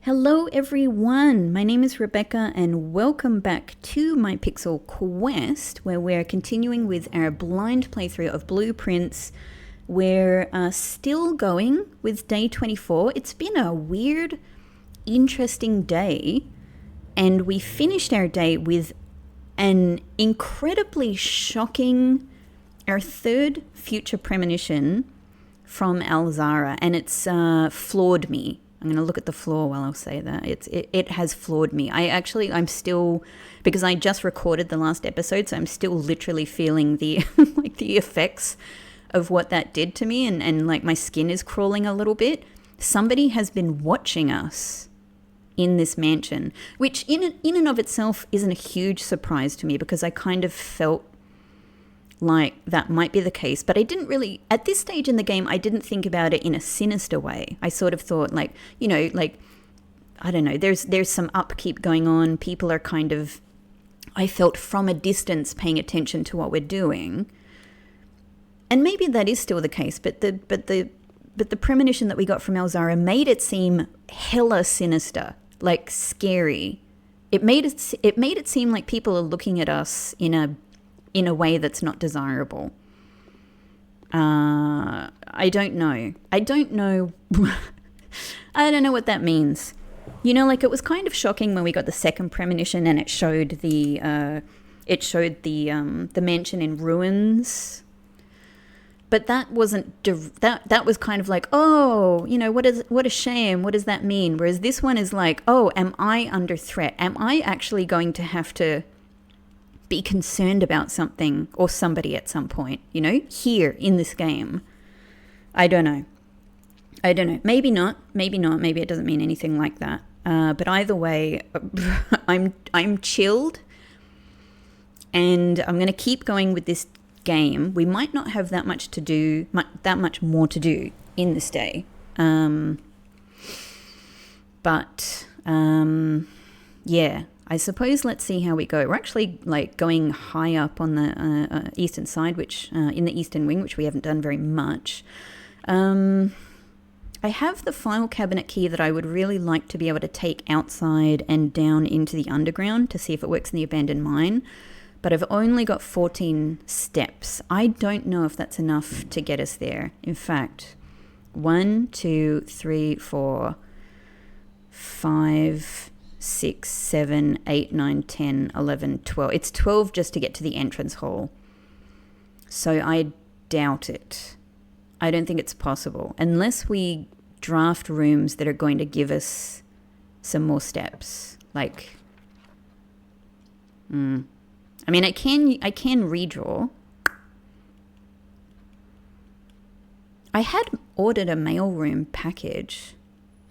Hello everyone, my name is Rebecca and welcome back to my Pixel Quest where we're continuing with our blind playthrough of Blueprints. We're still going with day 24. It's been a weird, interesting day and we finished our day with an incredibly shocking, our third future premonition from Alzara, and it's floored me. I'm going to look at the floor while I'll say that. It has floored me. I'm still, because I just recorded the last episode, so I'm still literally feeling the like the effects of what that did to me, and like my skin is crawling a little bit. Somebody has been watching us in this mansion, which in and of itself isn't a huge surprise to me because I kind of felt like that might be the case, but I didn't really, at this stage in the game, I didn't think about it in a sinister way. I sort of thought like, I don't know, there's some upkeep going on. People are kind of, I felt from a distance paying attention to what we're doing. And maybe that is still the case, but the premonition that we got from Alzara made it seem hella sinister, like scary. It made it seem like people are looking at us in a way that's not desirable. I don't know. I don't know what that means. You know, like it was kind of shocking when we got the second premonition and it showed the mansion in ruins. But that wasn't that was kind of like, oh, you know, what a shame. What does that mean? Whereas this one is like, oh, am I under threat? Am I actually going to have to be concerned about something or somebody at some point, you know, here in this game? I don't know. Maybe not. Maybe it doesn't mean anything like that. But either way, I'm chilled and I'm going to keep going with this game. We might not have that much more to do in this day. But yeah. I suppose let's see how we go. We're actually like going high up on the eastern side, which in the eastern wing, which we haven't done very much. I have the file cabinet key that I would really like to be able to take outside and down into the underground to see if it works in the abandoned mine. But I've only got 14 steps. I don't know if that's enough to get us there. In fact, 1, 2, 3, 4, 5... 6, 7, 8, 9, 10, 11, 12. It's 12 just to get to the entrance hall. So I doubt it. I don't think it's possible. Unless we draft rooms that are going to give us some more steps. Like, I mean, I can redraw. I had ordered a mailroom package,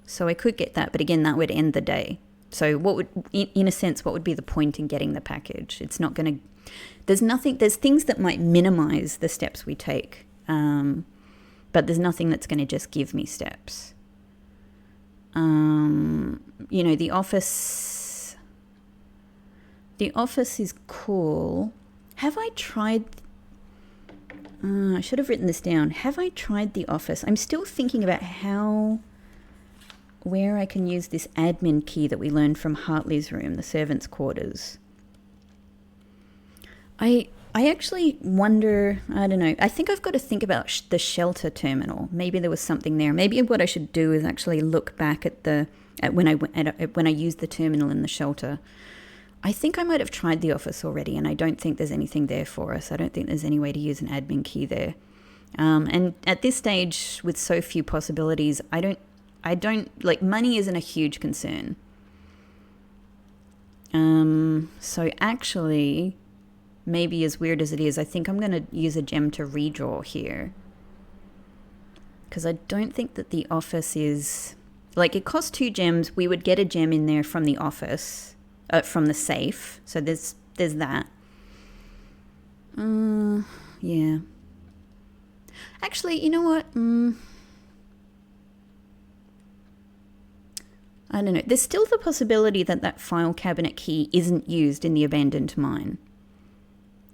so I could get that. But again, that would end the day. So what would, in a sense, what would be the point in getting the package? It's not going to, there's things that might minimize the steps we take. But there's nothing that's going to just give me steps. You know, the office is cool. Have I tried, I should have written this down. Have I tried the office? I'm still thinking about where I can use this admin key that we learned from Hartley's room, the servants' quarters. I actually wonder, I don't know, I think I've got to think about the shelter terminal. Maybe there was something there. Maybe what I should do is actually look back at when I used the terminal in the shelter. I think I might have tried the office already, and I don't think there's anything there for us. I don't think there's any way to use an admin key there. And at this stage, with so few possibilities, I don't like, money isn't a huge concern. So actually, maybe as weird as it is, I think I'm going to use a gem to redraw here. Because I don't think that the office is, like, it costs 2 gems. We would get a gem in there from the office, from the safe. So there's that. Yeah. Actually, you know what? I don't know. There's still the possibility that that file cabinet key isn't used in the abandoned mine.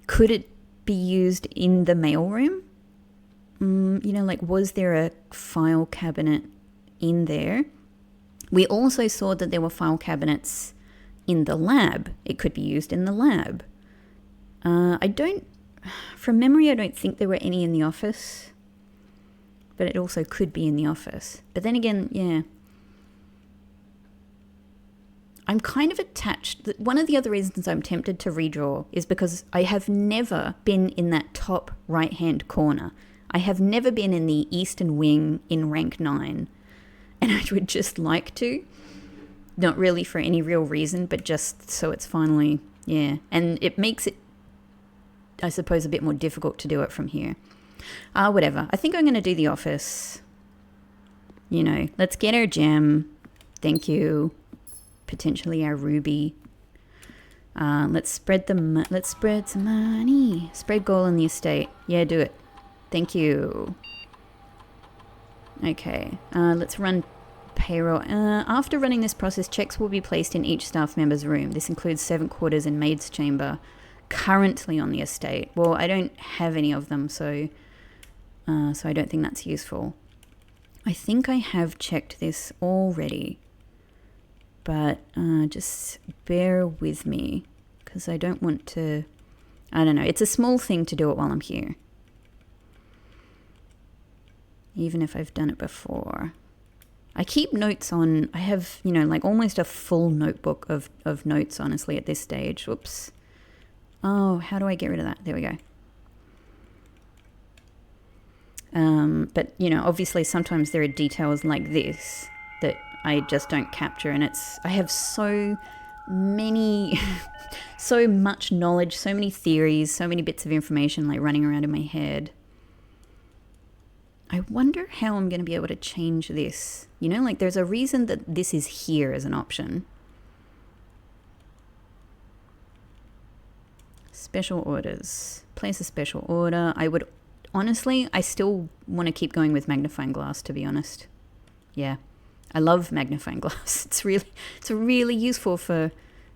Could it be used in the mailroom? You know, like, was there a file cabinet in there? We also saw that there were file cabinets in the lab. It could be used in the lab. From memory, I don't think there were any in the office, but it also could be in the office. But then again, yeah. I'm kind of attached. One of the other reasons I'm tempted to redraw is because I have never been in that top right-hand corner. I have never been in the eastern wing in rank 9. And I would just like to. Not really for any real reason, but just so it's finally, yeah. And it makes it, I suppose, a bit more difficult to do it from here. Whatever. I think I'm going to do the office. You know, let's get our gem. Thank you. Potentially our ruby. Let's spread some money. Spread gold in the estate. Yeah, do it. Thank you. Okay, let's run payroll. After running this process, checks will be placed in each staff member's room. This includes servant quarters and maid's chamber currently on the estate. Well, I don't have any of them, so I don't think that's useful. I think I have checked this already. But just bear with me, because I don't want to, I don't know, it's a small thing to do it while I'm here. Even if I've done it before. I keep notes on, I have, you know, like almost a full notebook of notes, honestly, at this stage. Whoops. Oh, how do I get rid of that? There we go. But, you know, obviously sometimes there are details like this that I just don't capture, and I have so many, so much knowledge, so many theories, so many bits of information like running around in my head. I wonder how I'm going to be able to change this. You know, like there's a reason that this is here as an option. Special orders. Place a special order. I still want to keep going with magnifying glass, to be honest. Yeah. I love magnifying glass. It's really useful for,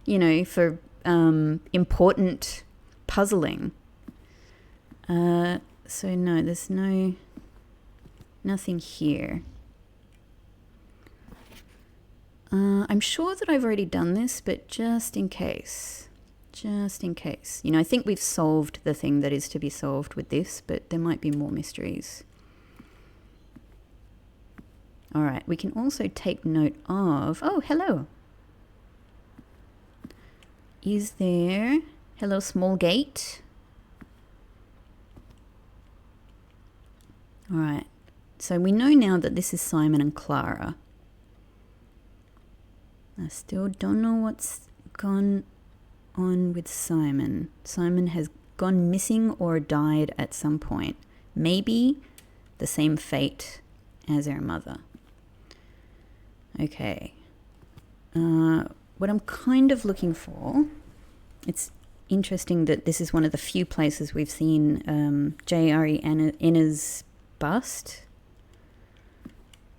you know, for important puzzling. So no, there's nothing here. I'm sure that I've already done this, but just in case. You know, I think we've solved the thing that is to be solved with this, but there might be more mysteries. All right, we can also take note of, oh, hello. Is there, hello, small gate. All right, so we know now that this is Simon and Clara. I still don't know what's gone on with Simon. Simon has gone missing or died at some point. Maybe the same fate as our mother. Okay. What I'm kind of looking for, it's interesting that this is one of the few places we've seen J.R.E. Innes' bust.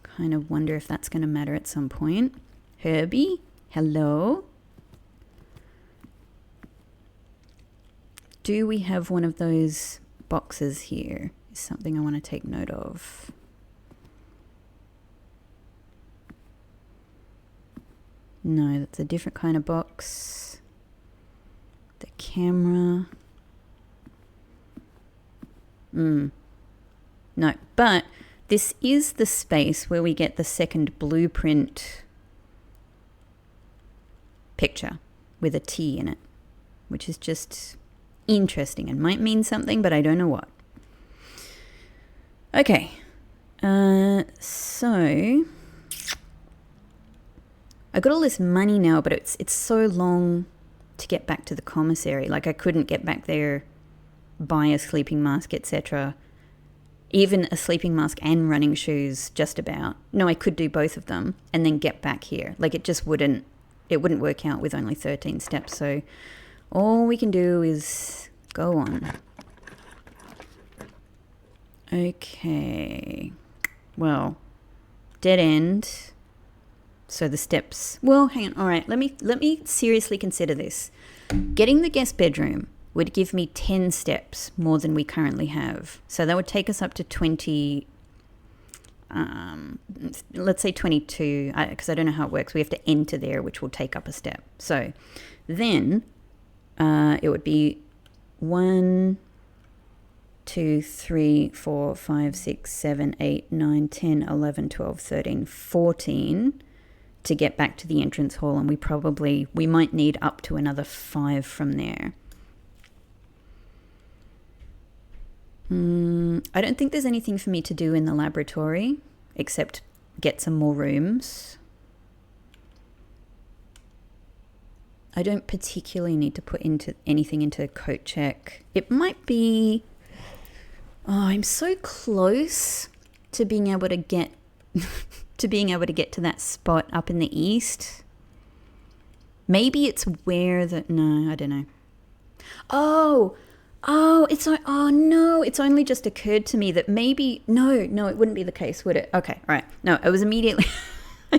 Kind of wonder if that's going to matter at some point. Herbie, hello. Do we have one of those boxes here? Is something I want to take note of. No, that's a different kind of box. The camera. No, but this is the space where we get the second blueprint picture with a T in it, which is just interesting and might mean something, but I don't know what. Okay, so I got all this money now, but it's so long to get back to the commissary. Like I couldn't get back there, buy a sleeping mask, etc. Even a sleeping mask and running shoes, just about. No, I could do both of them and then get back here. Like it just wouldn't work out with only 13 steps. So all we can do is go on. Okay. Well, dead end. So the steps. Well, hang on. All right. Let me seriously consider this. Getting the guest bedroom would give me 10 steps more than we currently have. So that would take us up to 20. let's say 22, because I don't know how it works. We have to enter there, which will take up a step. So then it would be 1, 2, 3, 4, 5, 6, 7, 8, 9, 10, 11, 12, 13, 14 to get back to the entrance hall, and we might need up to another 5 from there. I don't think there's anything for me to do in the laboratory except get some more rooms. I don't particularly need to put anything into coat check. It might be... Oh, I'm so close to being able to get to that spot up in the east. Maybe it's where the... No, I don't know. Oh no, it's only just occurred to me that maybe... No, it wouldn't be the case, would it? Okay, all right. No, I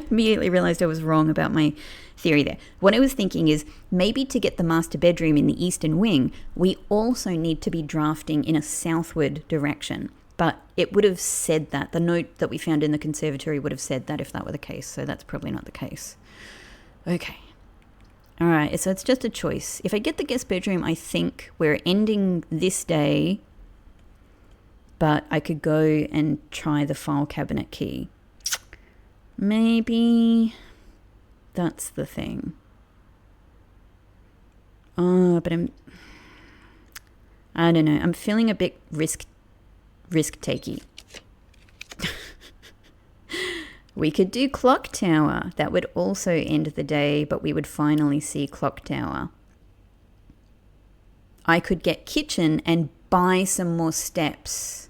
immediately realized I was wrong about my theory there. What I was thinking is maybe to get the master bedroom in the eastern wing, we also need to be drafting in a southward direction. But it would have said that. The note that we found in the conservatory would have said that if that were the case. So that's probably not the case. Okay. All right. So it's just a choice. If I get the guest bedroom, I think we're ending this day. But I could go and try the file cabinet key. Maybe that's the thing. Oh, but I don't know. I'm feeling a bit risk-takey. We could do clock tower. That would also end the day, but we would finally see clock tower. I could get kitchen and buy some more steps.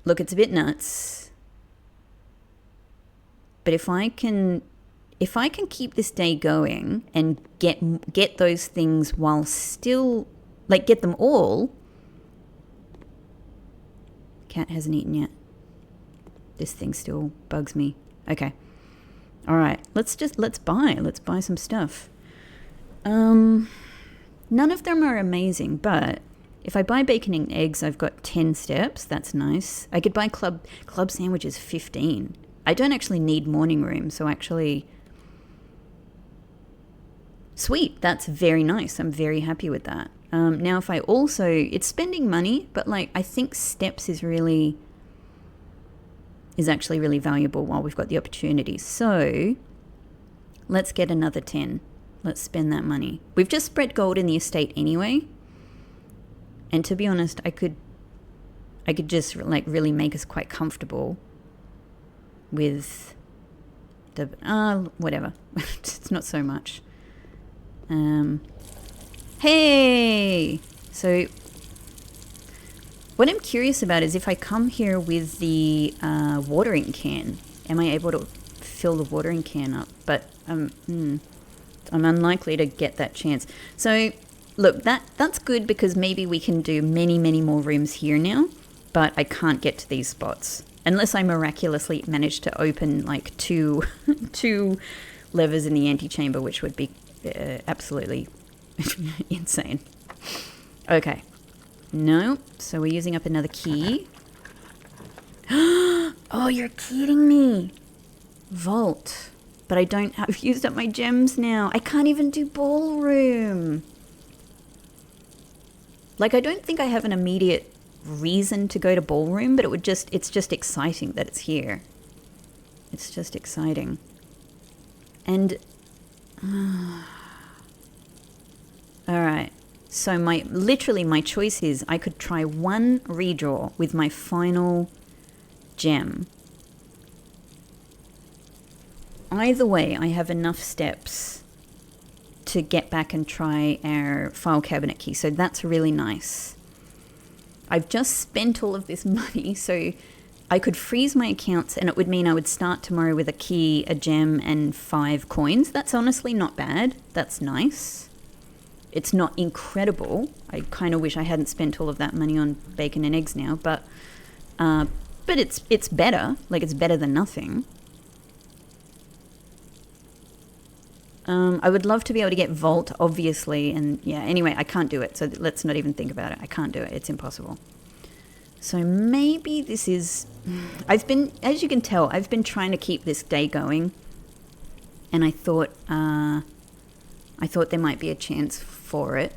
Look, it's a bit nuts. But if I can keep this day going and get those things while still, like, get them all. Cat hasn't eaten yet. This thing still bugs me. Okay. All right. Let's buy some stuff. None of them are amazing, but if I buy bacon and eggs, I've got 10 steps. That's nice. I could buy club sandwiches 15. I don't actually need morning room, so actually... Sweet, that's very nice. I'm very happy with that. Now, if I also... It's spending money, but like I think steps is actually really valuable while we've got the opportunity. So let's get another 10. Let's spend that money. We've just spread gold in the estate anyway. And to be honest, I could just like really make us quite comfortable with the... whatever. It's not so much. Hey! So what I'm curious about is if I come here with the watering can, am I able to fill the watering can up? But I'm unlikely to get that chance. So look, that's good because maybe we can do many, many more rooms here now, but I can't get to these spots unless I miraculously manage to open like two levers in the antechamber, which would be absolutely insane. Okay. No. So we're using up another key. Oh, you're kidding me. Vault. But I've used up my gems now. I can't even do ballroom. Like, I don't think I have an immediate reason to go to ballroom, but it's just exciting that it's here. It's just exciting. And... Alright, so my choice is I could try one redraw with my final gem. Either way, I have enough steps to get back and try our file cabinet key, so that's really nice. I've just spent all of this money, so I could freeze my accounts and it would mean I would start tomorrow with a key, a gem, and 5 coins. That's honestly not bad. That's nice. It's not incredible. I kind of wish I hadn't spent all of that money on bacon and eggs now, but it's better. Like, it's better than nothing. I would love to be able to get Vault, obviously, and yeah, anyway, I can't do it, so let's not even think about it. I can't do it. It's impossible. So maybe this is... as you can tell, I've been trying to keep this day going. And I thought there might be a chance for it.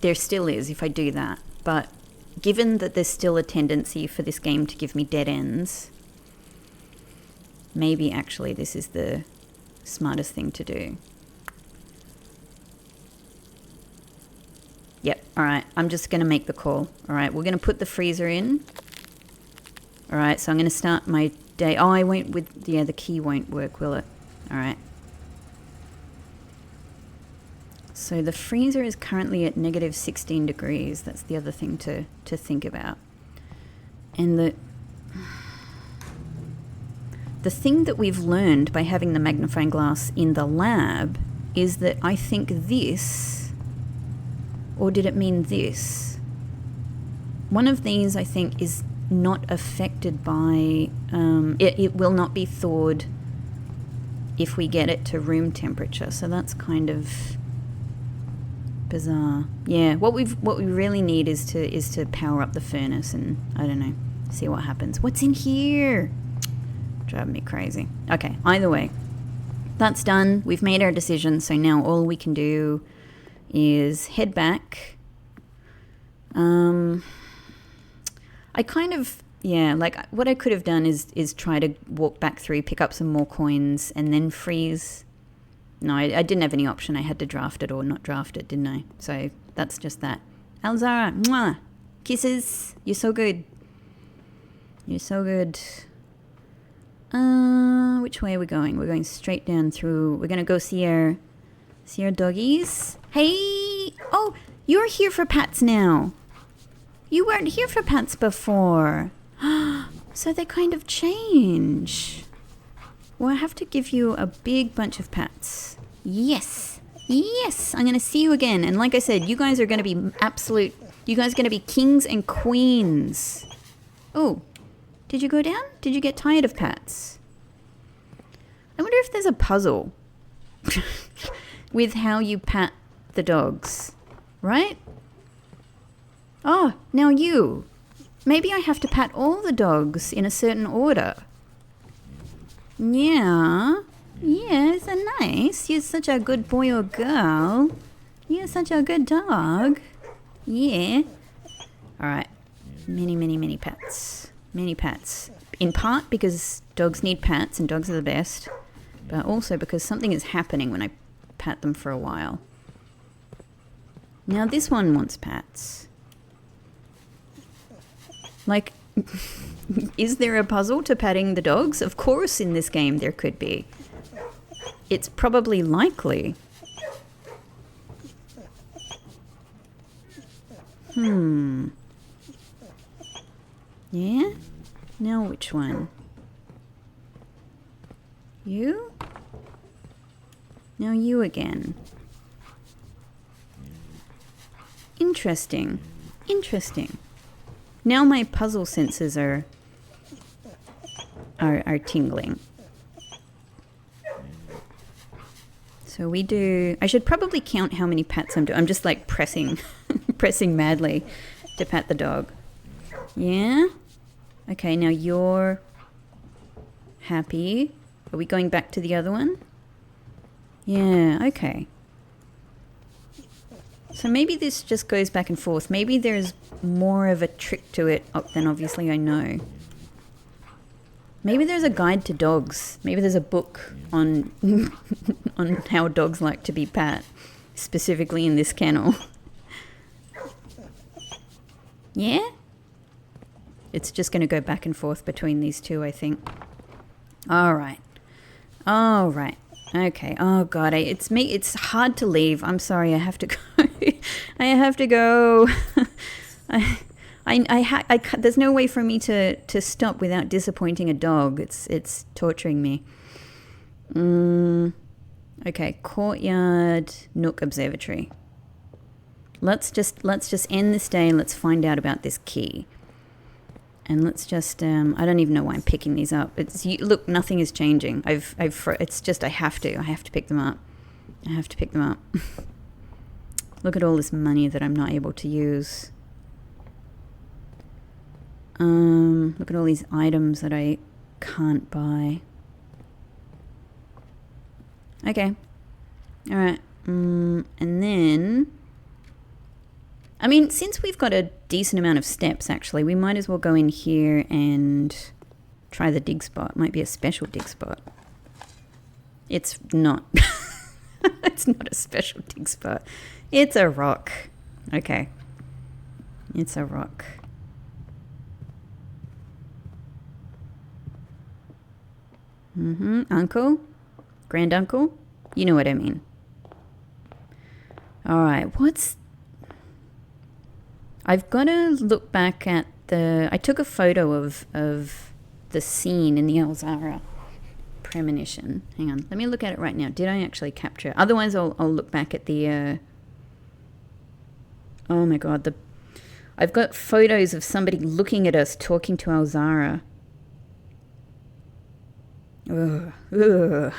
There still is if I do that. But given that there's still a tendency for this game to give me dead ends, maybe actually this is the smartest thing to do. Yep, alright, I'm just going to make the call. Alright, we're going to put the freezer in. Alright, so I'm going to start my day. Oh, I won't with... Yeah, the key won't work, will it? Alright. So the freezer is currently at negative 16 degrees. That's the other thing to think about. And the thing that we've learned by having the magnifying glass in the lab is that I think this, or did it mean this? One of these I think is not affected by, it will not be thawed if we get it to room temperature. So that's kind of bizarre. Yeah, what we really need is to power up the furnace and, I don't know, see what happens. What's in here? Driving me crazy. Okay, either way, that's done. We've made our decision, so now all we can do is head back. I kind of, yeah, like what I could have done is try to walk back through, pick up some more coins, and then freeze. No, I didn't have any option. I had to draft it or not draft it, didn't I? So that's just that. Alzara, mwah, kisses. You're so good. You're so good. Which way are we going? We're going straight down through. We're going to go see our doggies. Hey! Oh, you're here for pets now. You weren't here for pets before. So they kind of change. Well, I have to give you a big bunch of pets. Yes. Yes, I'm going to see you again. And like I said, you guys are going to be you guys are going to be kings and queens. Oh, did you go down? Did you get tired of pets? I wonder if there's a puzzle with how you pat the dogs, right? Oh, now you. Maybe I have to pat all the dogs in a certain order. Yeah. Yes, nice. You're such a good boy or girl. You're such a good dog. Yeah. Alright. Many pets. Many pets. In part because dogs need pats and dogs are the best. But also because something is happening when I pat them for a while. Now this one wants pats. Like, is there a puzzle to patting the dogs? Of course in this game there could be. It's probably likely. Yeah? Now which one? You? Now you again. Interesting. Interesting. Now my puzzle senses are tingling. So we do... I should probably count how many pats I'm doing. I'm just like pressing madly to pat the dog. Yeah? Okay, now you're happy. Are we going back to the other one? Yeah, okay. So maybe this just goes back and forth. Maybe there's more of a trick to it than obviously I know. Maybe there's a guide to dogs. Maybe there's a book on on how dogs like to be pat, specifically in this kennel. Yeah? It's just going to go back and forth between these two, I think. All right. All right. Okay. Oh God, it's me. It's hard to leave. I'm sorry. I have to go. I have to go. There's no way for me to stop without disappointing a dog. It's torturing me. Okay. Courtyard, nook, observatory. Let's just end this day and let's find out about this key. And let's just, I don't even know why I'm picking these up. Look, nothing is changing. It's just, I have to pick them up. I have to pick them up. Look at all this money that I'm not able to use. Look at all these items that I can't buy. Okay. Alright. And then... I mean, since we've got a decent amount of steps, actually, we might as well go in here and try the dig spot. Might be a special dig spot. It's not. It's not a special dig spot. It's a rock. Okay. It's a rock. Uncle? Granduncle? You know what I mean. Alright, what's... I've got to look back at the... I took a photo of the scene in the Elzara Premonition. Hang on, let me look at it right now. Did I actually capture? Otherwise, I'll look back at the... Oh my god, I've got photos of somebody looking at us talking to Elzara. Ugh.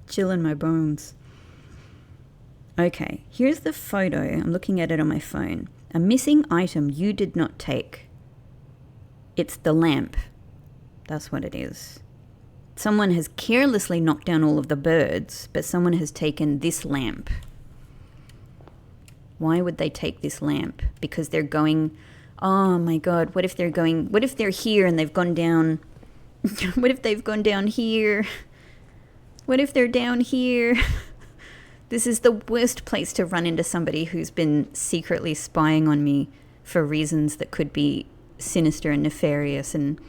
Chill in my bones. Okay, here's the photo. I'm looking at it on my phone. A missing item you did not take. It's the lamp. That's what it is. Someone has carelessly knocked down all of the birds, but someone has taken this lamp. Why would they take this lamp? Because they're going... Oh my god, what if they're going... What if they're here and they've gone down... What if they've gone down here? What if they're down here? This is the worst place to run into somebody who's been secretly spying on me for reasons that could be sinister and nefarious. And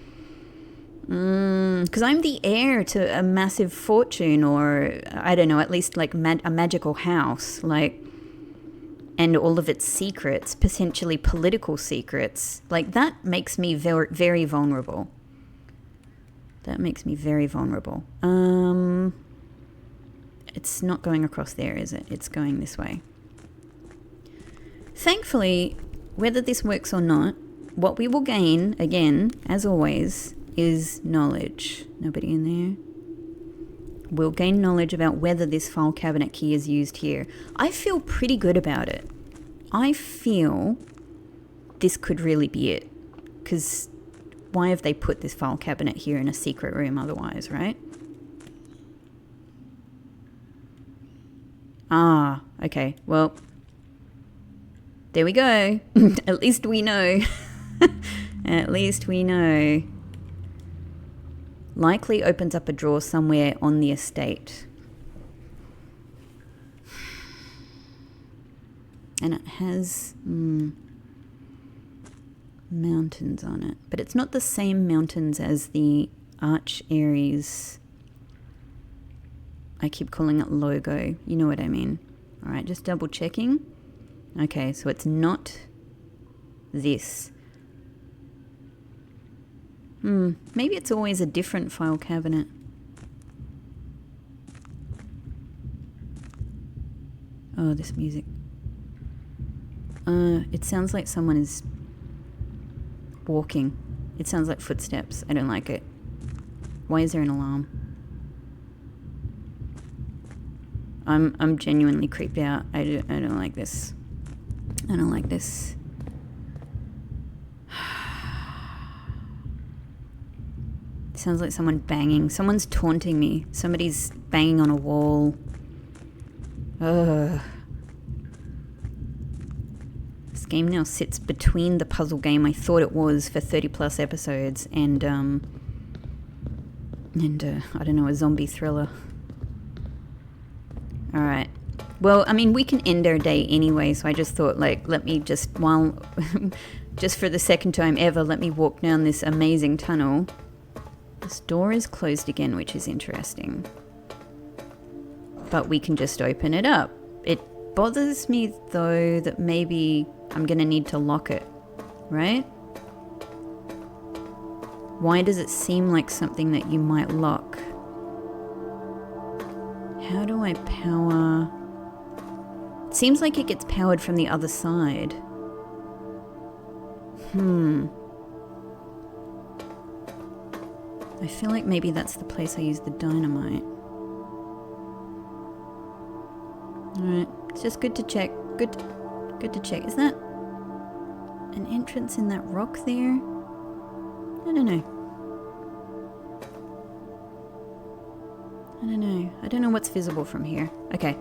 because I'm the heir to a massive fortune, or I don't know, at least like a magical house, like, and all of its secrets, potentially political secrets. Like, that makes me very, very vulnerable. That makes me very vulnerable. It's not going across there, is it? It's going this way. Thankfully, whether this works or not, what we will gain, again, as always, is knowledge. Nobody in there? We'll gain knowledge about whether this file cabinet key is used here. I feel pretty good about it. I feel this could really be it. Because... why have they put this file cabinet here in a secret room otherwise, right? Ah, okay. Well, there we go. At least we know. At least we know. Likely opens up a drawer somewhere on the estate. And it has... mountains on it, but it's not the same mountains as the Arch Aries. I keep calling it logo. You know what I mean. All right, just double checking. Okay, so it's not this. Maybe it's always a different file cabinet. Oh, this music. It sounds like someone is walking. It sounds like footsteps. I don't like it. Why is there an alarm? I'm genuinely creeped out. I don't like this. I don't like this. It sounds like someone banging. Someone's taunting me. Somebody's banging on a wall. Ugh. This game now sits between the puzzle game I thought it was for 30 plus episodes and I don't know, a zombie thriller. Alright. Well, I mean, we can end our day anyway, so I just thought, like, let me just, just for the second time ever, let me walk down this amazing tunnel. This door is closed again, which is interesting. But we can just open it up. It bothers me, though, that maybe I'm going to need to lock it, right? Why does it seem like something that you might lock? How do I power... It seems like it gets powered from the other side. I feel like maybe that's the place I use the dynamite. Alright, it's just good to check. Good to check. Is that an entrance in that rock there? I don't know. I don't know what's visible from here. Okay.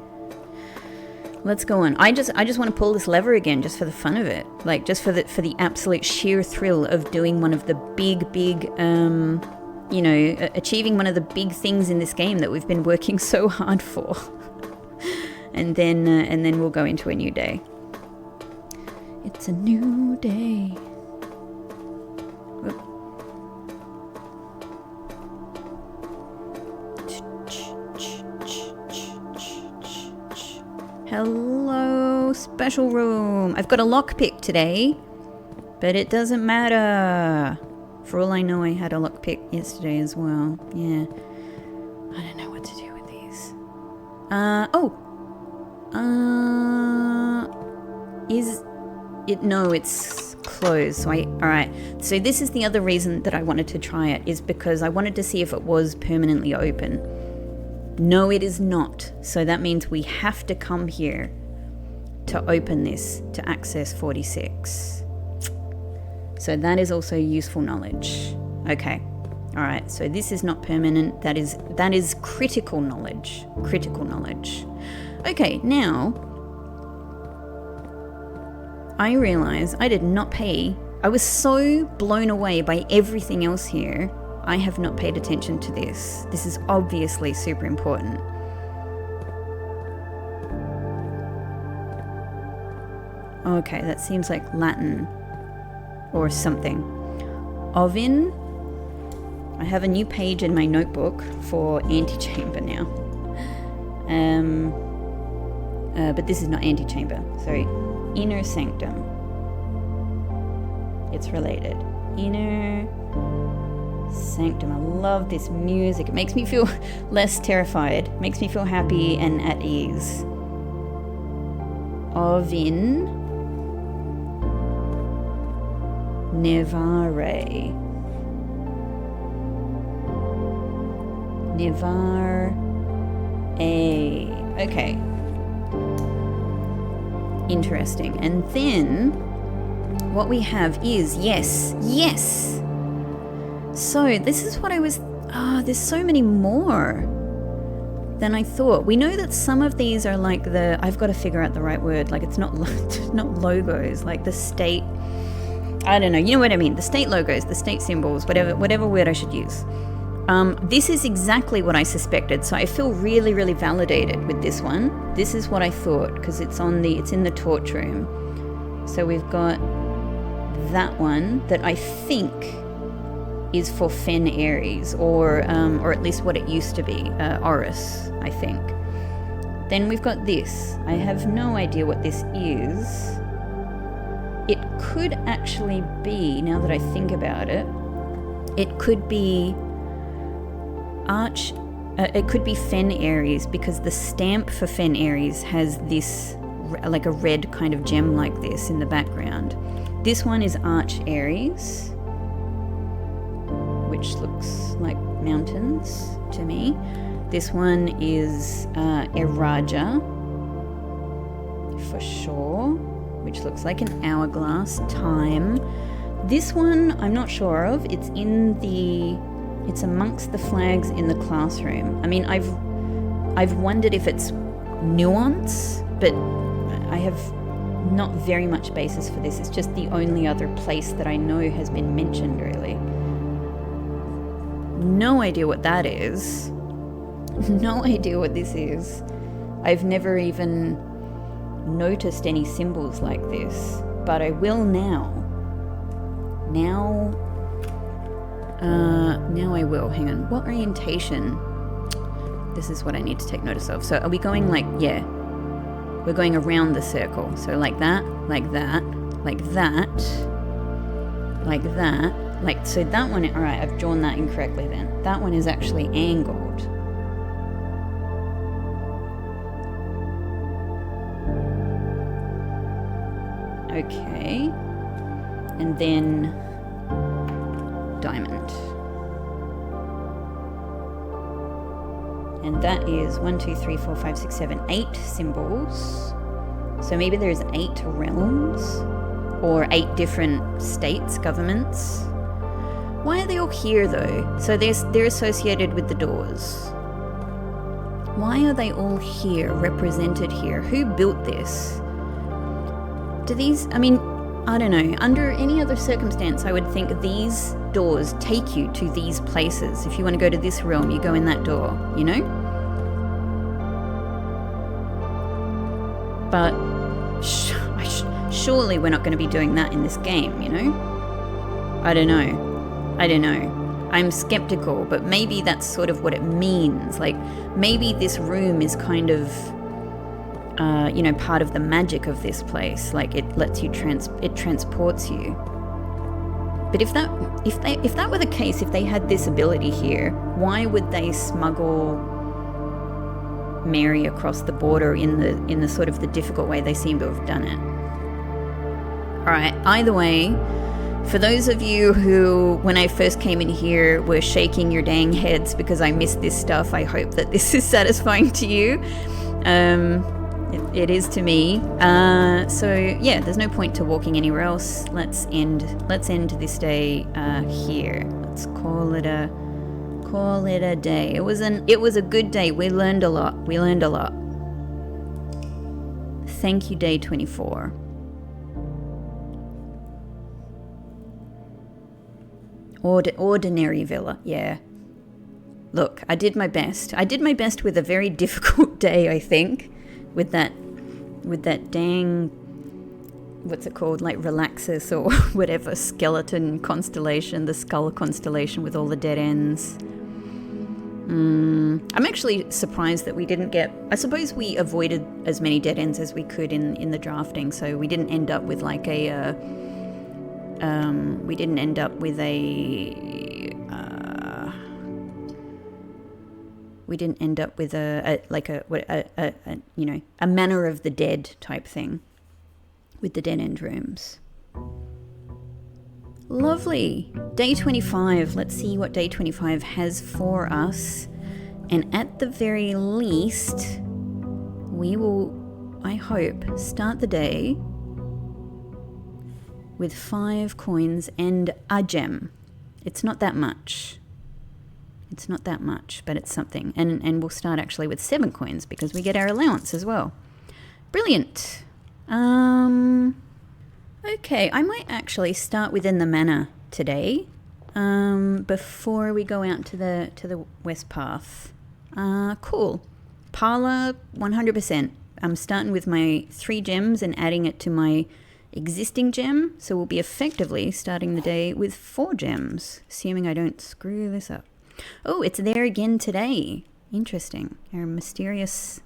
Let's go on. I just want to pull this lever again just for the fun of it. Like just for the absolute sheer thrill of doing one of the big you know, achieving one of the big things in this game that we've been working so hard for. and then we'll go into a new day. It's a new day. Whoop. Hello, special room. I've got a lockpick today, but it doesn't matter. For all I know, I had a lockpick yesterday as well. Yeah. I don't know what to do with these. Is it? No, it's closed. So alright. So this is the other reason that I wanted to try it, is because I wanted to see if it was permanently open. No, it is not. So that means we have to come here to open this to access 46. So that is also useful knowledge. Okay. All right. So this is not permanent. That is critical knowledge. Critical knowledge. Okay. Now, I realize I did not pay. I was so blown away by everything else here. I have not paid attention to this. This is obviously super important. Okay, that seems like Latin or something. Oven. I have a new page in my notebook for antechamber now. But this is not antechamber. Sorry. Inner sanctum. It's related. Inner sanctum. I love this music. It makes me feel less terrified. Makes me feel happy and at ease. Oven. Nevare. Okay. Interesting. And then what we have is yes. So this is what I was, there's so many more than I thought. We know that some of these are like I've got to figure out the right word, like it's not logos, like the state, I don't know, you know what I mean, the state logos, the state symbols, whatever word I should use. This is exactly what I suspected, so I feel really, really validated with this one. This is what I thought, because it's in the torch room. So we've got that one that I think is for Fen Aries, or at least what it used to be, Horus, I think. Then we've got this. I have no idea what this is. It could actually be, now that I think about it, it could be it could be Fen Aries, because the stamp for Fen Aries has this, like a red kind of gem like this in the background. This one is Arch Aries, which looks like mountains to me. This one is Eraja, for sure, which looks like an hourglass, time. This one I'm not sure of. It's amongst the flags in the classroom. I mean, I've wondered if it's nuance, but I have not very much basis for this. It's just the only other place that I know has been mentioned, really. No idea what that is. No idea what this is. I've never even noticed any symbols like this, but I will now. Now I will. Hang on. What orientation? This is what I need to take notice of. So are we going like, yeah, we're going around the circle. So like that, like that, like that, like that. Like, so that one, all right, I've drawn that incorrectly then. That one is actually angled. Okay. And then diamond. And that is 1, 2, 3, 4, 5, 6, 7, 8 symbols. So maybe there's 8 realms or 8 different states, governments. Why are they all here though? So they're associated with the doors. Why are they all here, represented here? Who built this? Do these, I mean, I don't know. Under any other circumstance, I would think these doors take you to these places. If you want to go to this realm, you go in that door, you know? But surely we're not going to be doing that in this game, you know? I don't know. I'm skeptical, but maybe that's sort of what it means. Like, maybe this room is kind of, you know, part of the magic of this place. Like, it lets you it transports you. But if that were the case, if they had this ability here, why would they smuggle Mary across the border in the sort of the difficult way they seem to have done it? All right. Either way. For those of you who, when I first came in here, were shaking your dang heads because I missed this stuff, I hope that this is satisfying to you. It is to me. So yeah, there's no point to walking anywhere else. Let's end this day here. Let's call it a day. It was a good day. We learned a lot. Thank you, day 24. Ordinary villa, yeah. Look, I did my best. I did my best with a very difficult day, I think, with that dang, what's it called, like Relaxus or whatever, skeleton constellation, the skull constellation with all the dead ends. I'm actually surprised that we didn't get, I suppose we avoided as many dead ends as we could in the drafting, so we didn't end up with like a, you know, a manor of the dead type thing with the dead end rooms. Lovely. Day 25. Let's see what day 25 has for us. And at the very least, we will, I hope, start the day with 5 coins and a gem. It's not that much. But it's something. And we'll start actually with 7 coins because we get our allowance as well. Brilliant. Okay, I might actually start within the manor today, before we go out to the west path. Cool. Parlor, 100%. I'm starting with my 3 gems and adding it to my existing gem, so we'll be effectively starting the day with 4 gems, assuming I don't screw this up. Oh, it's there again today. Interesting. Our mysterious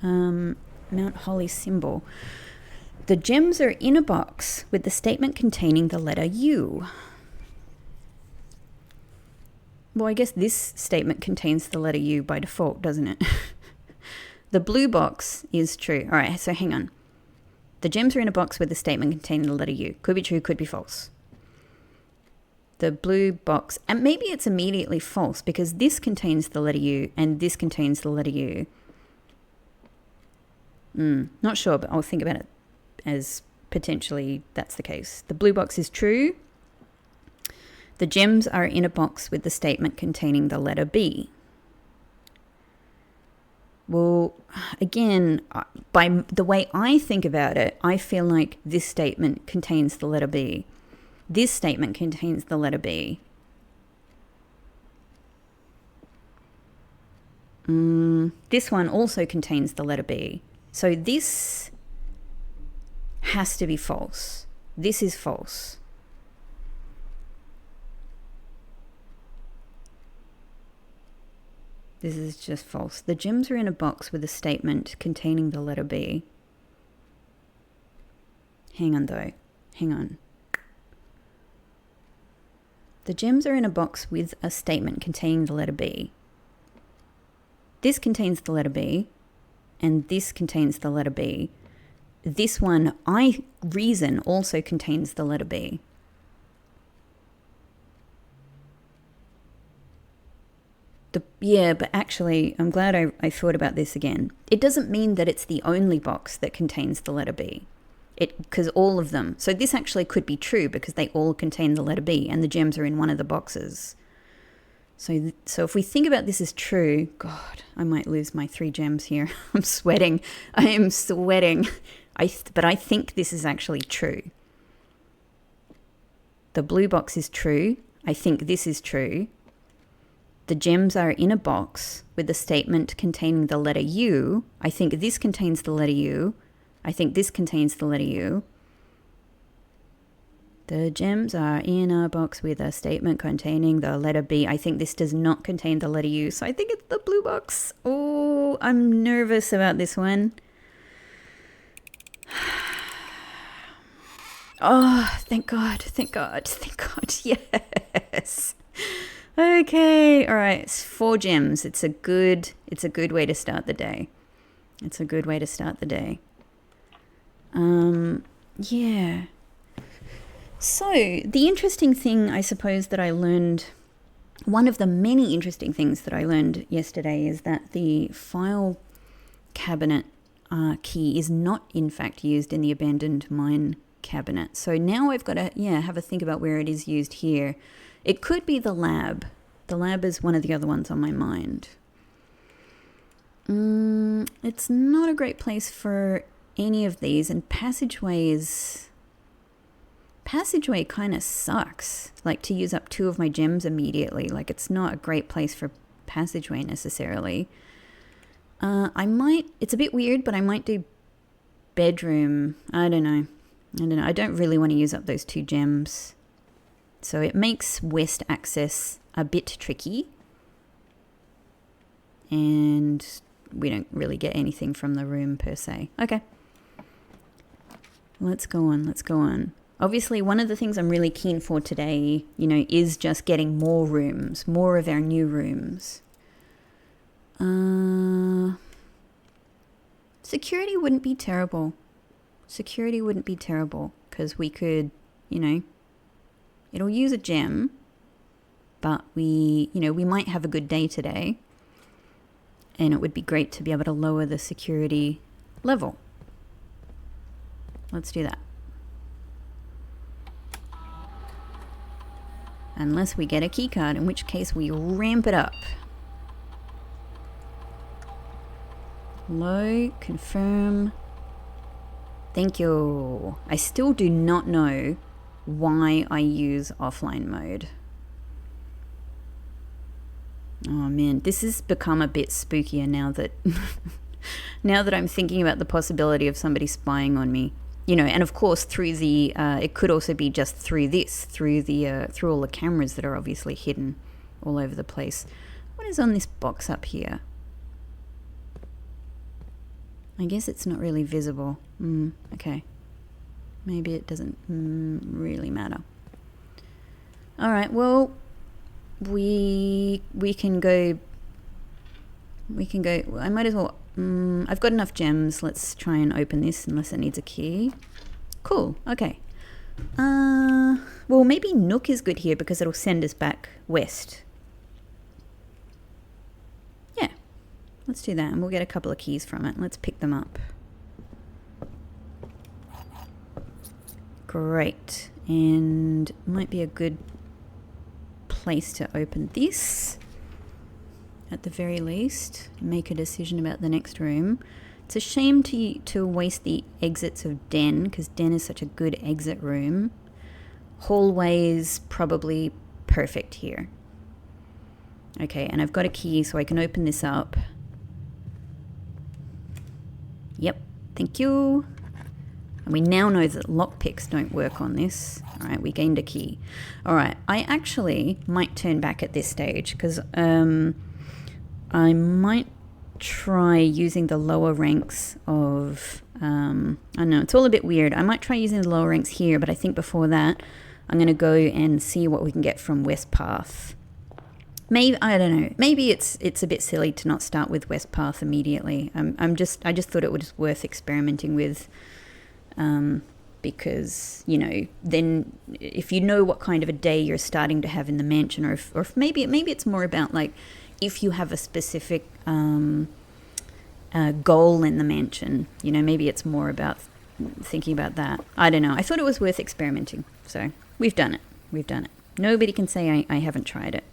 Mount Holly symbol. The gems are in a box with the statement containing the letter U. Well, I guess this statement contains the letter U by default, doesn't it? The blue box is true. All right, so hang on. The gems are in a box with the statement containing the letter U. Could be true, could be false. The blue box, and maybe it's immediately false because this contains the letter U and this contains the letter U. Not sure, but I'll think about it as potentially that's the case. The blue box is true. The gems are in a box with the statement containing the letter B. Well, again, by the way I think about it, I feel like this statement contains the letter B. This statement contains the letter B. This one also contains the letter B. So this has to be false. This is false. This is just false. The gems are in a box with a statement containing the letter B. Hang on though. Hang on. The gems are in a box with a statement containing the letter B. This contains the letter B, and this contains the letter B. This one, I reason, also contains the letter B. Yeah, but actually, I'm glad I thought about this again. It doesn't mean that it's the only box that contains the letter B. Because all of them. So this actually could be true because they all contain the letter B and the gems are in one of the boxes. So if we think about this as true, God, I might lose my 3 gems here. I'm sweating. I am sweating. But I think this is actually true. The blue box is true. I think this is true. The gems are in a box with the statement containing the letter U. I think this contains the letter U. I think this contains the letter U. The gems are in a box with a statement containing the letter B. I think this does not contain the letter U, so I think it's the blue box. Oh, I'm nervous about this one. Oh, thank God, thank God, thank God, yes. Okay, all right, it's 4 gems. It's a good way to start the day. It's a good way to start the day. Yeah. So the interesting thing, I suppose, that I learned, one of the many interesting things that I learned yesterday is that the file cabinet key is not in fact used in the abandoned mine cabinet. So now I've got to, have a think about where it is used here. It could be the lab. The lab is one of the other ones on my mind. It's not a great place for any of these, and passageway kind of sucks, like to use up 2 of my gems immediately. Like it's not a great place for passageway necessarily. It's a bit weird, but I might do bedroom. I don't know. I don't really want to use up those 2 gems. So it makes west access a bit tricky. And we don't really get anything from the room per se. Okay. Let's go on. Obviously, one of the things I'm really keen for today, is just getting more rooms, more of our new rooms. Security wouldn't be terrible. Because we could, it'll use a gem, but we might have a good day today. And it would be great to be able to lower the security level. Let's do that. Unless we get a key card, in which case we ramp it up. Low, confirm. Thank you. I still do not know why I use offline mode. Oh man, this has become a bit spookier now that now that I'm thinking about the possibility of somebody spying on me. And of course through the it could also be just through through all the cameras that are obviously hidden all over the place. What is on this box up here? I guess it's not really visible. Okay. Maybe it doesn't really matter. All right, well, we can go. I might as well. I've got enough gems. Let's try and open this unless it needs a key. Cool. Okay. Well, maybe Nook is good here because it'll send us back west. Yeah. Let's do that, and we'll get a couple of keys from it. Let's pick them up. Great. And might be a good place to open this. At the very least, make a decision about the next room. It's a shame to waste the exits of Den, because Den is such a good exit room. Hallway is probably perfect here. Okay, and I've got a key so I can open this up. Yep, thank you. And we now know that lockpicks don't work on this. All right, we gained a key. All right, I actually might turn back at this stage because I might try using the lower ranks of, I don't know, it's all a bit weird. I might try using the lower ranks here, but I think before that, I'm going to go and see what we can get from West Path. Maybe, I don't know, maybe it's a bit silly to not start with West Path immediately. I just thought it was worth experimenting with, because, then if you know what kind of a day you're starting to have in the mansion, or if maybe it's more about like, if you have a specific goal in the mansion, maybe it's more about thinking about that. I don't know. I thought it was worth experimenting. So we've done it. We've done it. Nobody can say I haven't tried it.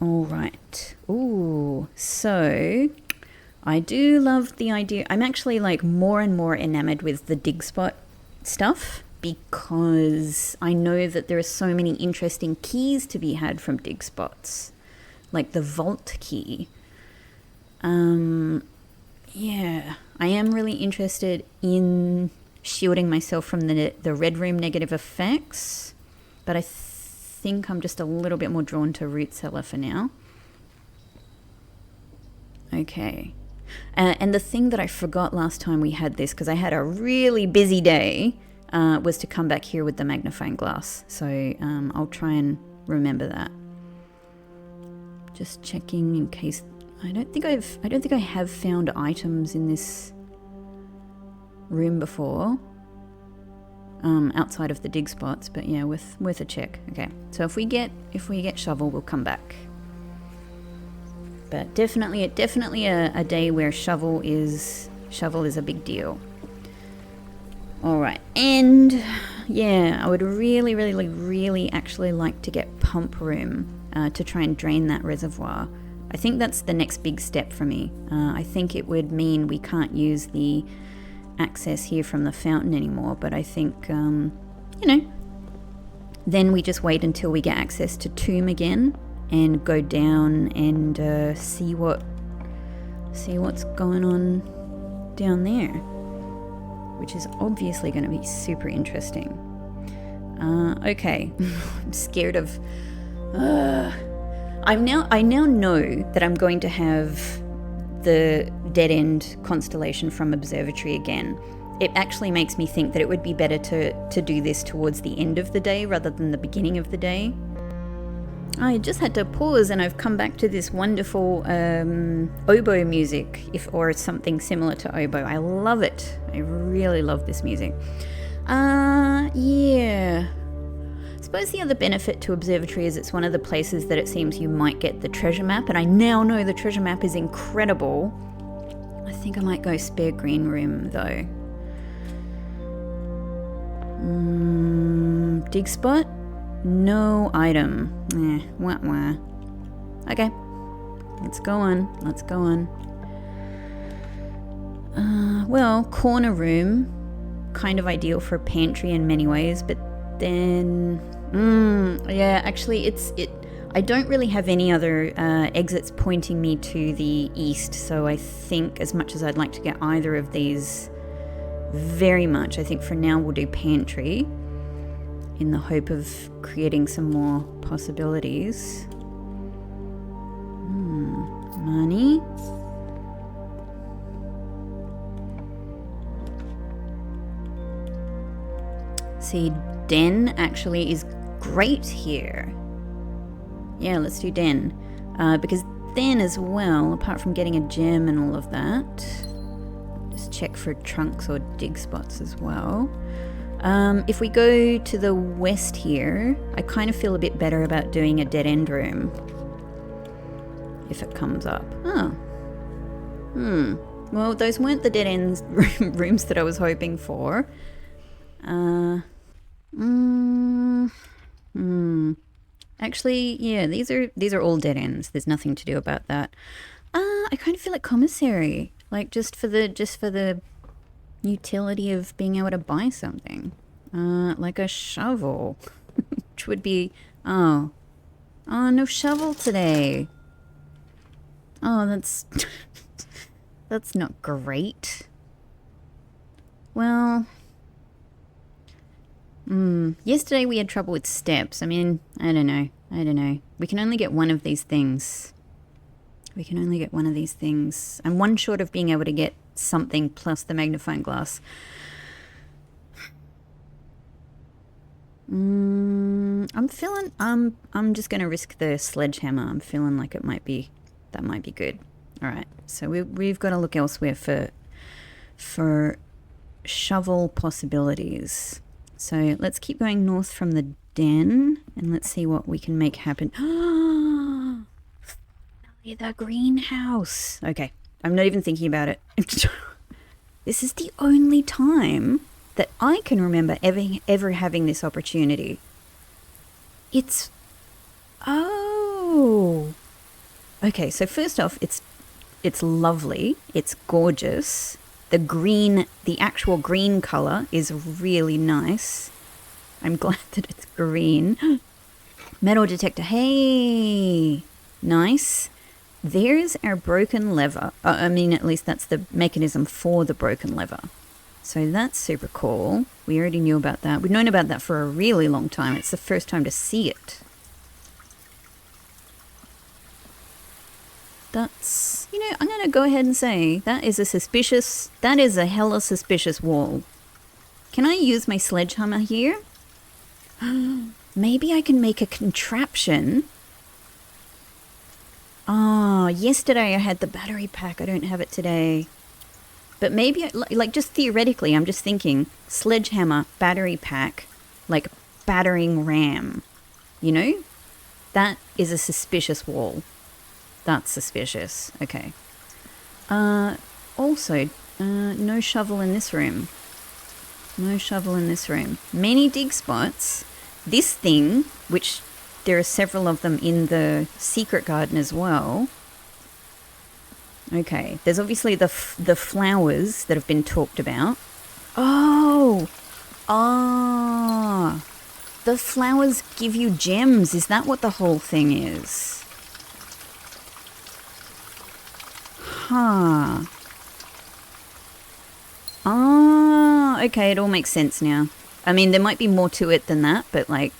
All right. Ooh, so I do love the idea. I'm actually like more and more enamored with the dig spot stuff because I know that there are so many interesting keys to be had from dig spots, like the vault key. Yeah, I am really interested in shielding myself from the red room negative effects, but I think I'm just a little bit more drawn to root cellar for now. Okay. And the thing that I forgot last time we had this, because I had a really busy day, was to come back here with the magnifying glass. So I'll try and remember that. Just checking in case. I don't think I have found items in this room before, outside of the dig spots. But yeah, worth a check. Okay, so if we get shovel, we'll come back. But definitely a day where shovel is a big deal. All right, and yeah, I would really actually like to get pump room to try and drain that reservoir. I think that's the next big step for me. I think it would mean we can't use the access here from the fountain anymore, but I think, then we just wait until we get access to Tomb again and go down and see what's going on down there, which is obviously going to be super interesting. Okay, I'm scared of... I now know that I'm going to have the dead end constellation from Observatory again. It actually makes me think that it would be better to do this towards the end of the day rather than the beginning of the day. I just had to pause and I've come back to this wonderful oboe music, or something similar to oboe. I love it. I really love this music. Yeah. I suppose the other benefit to Observatory is it's one of the places that it seems you might get the treasure map, and I now know the treasure map is incredible. I think I might go spare green room though. Dig spot? No item. Wah. Okay. Let's go on. Well, corner room. Kind of ideal for a pantry in many ways, but then... yeah, actually I don't really have any other exits pointing me to the east, so I think as much as I'd like to get either of these very much, I think for now we'll do pantry in the hope of creating some more possibilities. Money. See, den actually is great here. Yeah, let's do den. Because then as well, apart from getting a gem and all of that, just check for trunks or dig spots as well. If we go to the west here, I kind of feel a bit better about doing a dead end room. If it comes up. Oh. Well, those weren't the dead end rooms that I was hoping for. Actually, yeah, these are all dead ends. There's nothing to do about that. I kind of feel like Commissary, like just for the utility of being able to buy something, like a shovel, which would be oh no shovel today. Oh, that's that's not great. Well. Yesterday we had trouble with steps. I mean, I don't know. We can only get one of these things. I'm one short of being able to get something plus the magnifying glass. I'm just going to risk the sledgehammer. I'm feeling like that might be good. All right. So we've got to look elsewhere for shovel possibilities. So let's keep going north from the den and let's see what we can make happen. Finally, the greenhouse. Okay, I'm not even thinking about it. This is the only time that I can remember ever having this opportunity. It's... Oh. Okay, so first off, it's lovely. It's gorgeous. The actual green color is really nice. I'm glad that it's green. Metal detector. Hey, nice. There's our broken lever. I mean, at least that's the mechanism for the broken lever. So that's super cool. We already knew about that. We've known about that for a really long time. It's the first time to see it. That's, you know, I'm going to go ahead and say that is a hella suspicious wall. Can I use my sledgehammer here? Maybe I can make a contraption. Ah, yesterday I had the battery pack. I don't have it today. But maybe, like just theoretically, I'm just thinking sledgehammer, battery pack, like battering ram. You know? That is a suspicious wall. That's suspicious. Okay. Also, no shovel in this room. No shovel in this room. Many dig spots. This thing, which there are several of them in the secret garden as well. Okay, there's obviously the flowers that have been talked about. Oh! Ah! The flowers give you gems. Is that what the whole thing is? Huh. Ah, okay, it all makes sense now. I mean, there might be more to it than that, but like,